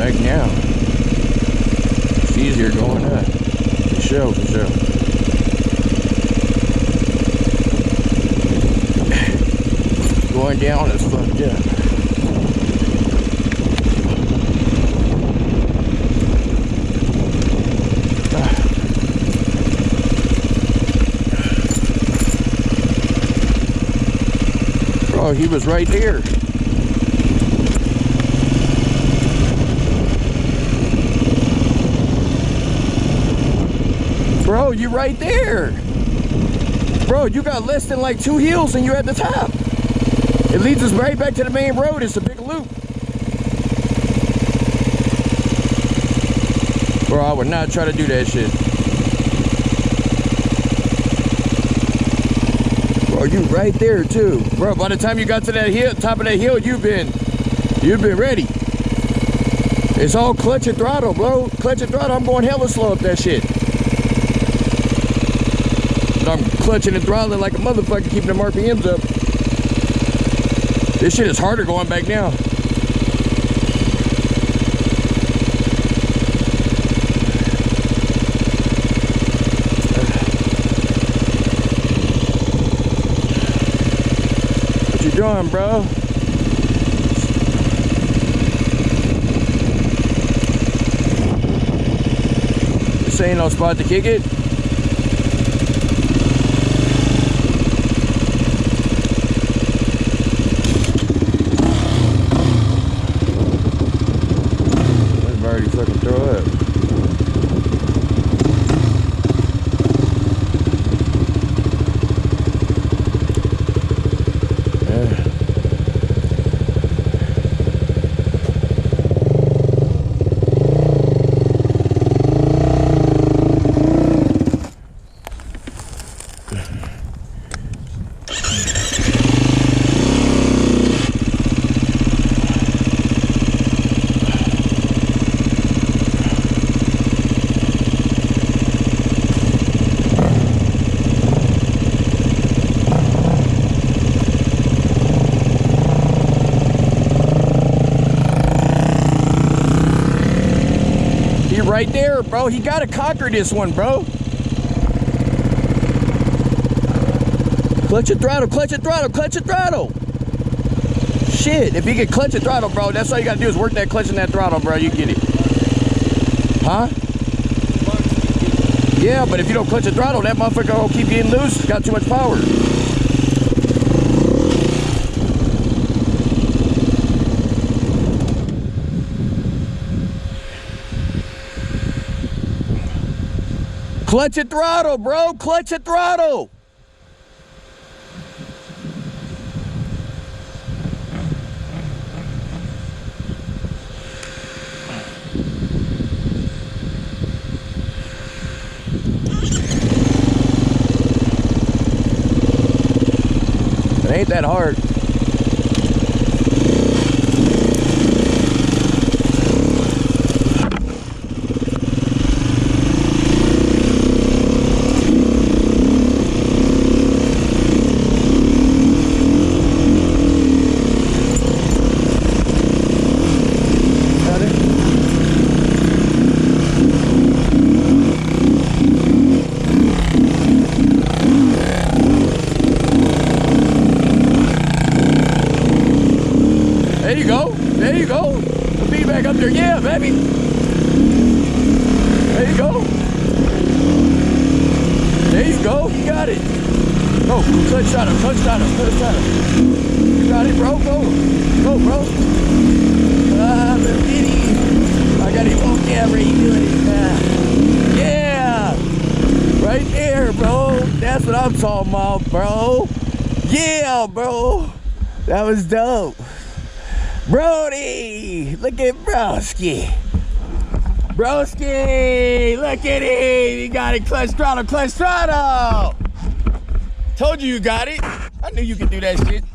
back down. It's easier going up. For sure, for sure. Going down is fucked up. Bro, he was right there. Bro, you right there. Bro, you got less than like 2 hills and you're at the top. It leads us right back to the main road. It's a big loop. Bro, I would not try to do that shit. Bro, you right there too. Bro, by the time you got to that hill, top of that hill, you've been ready. It's all clutch and throttle, bro. Clutch and throttle. I'm going hella slow up that shit. But I'm clutching and throttling like a motherfucker, keeping them RPMs up. This shit is harder going back down. What you doing, bro? This ain't no spot to kick it. Fucking throw up. Yeah. Right there, bro. He gotta conquer this one, bro. Clutch and throttle, clutch and throttle, clutch and throttle. Shit, if you get clutch and throttle, bro, that's all you gotta do is work that clutch and that throttle, bro. You get it. Huh? Yeah, but if you don't clutch and throttle, that motherfucker will keep getting loose. It's got too much power. Clutch and throttle, bro. Clutch and throttle. It ain't that hard. There you go. There you go. The feedback up there. Yeah, baby. There you go. There you go. You got it. Go. Clutch throttle. Clutch throttle. Clutch throttle. You got it, bro. Go. Go, bro. The kitty. I got it on camera. You doing it. Yeah. Right there, bro. That's what I'm talking about, bro. Yeah, bro. That was dope. Brody, look at Broski. Broski, look at him. You got it. Clutch throttle, clutch throttle. Told you got it. I knew you could do that shit.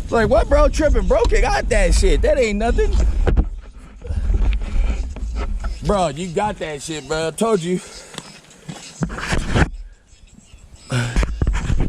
Like, what, bro? Tripping broke it. Got that shit. That ain't nothing. Bro, you got that shit, bro. I told you.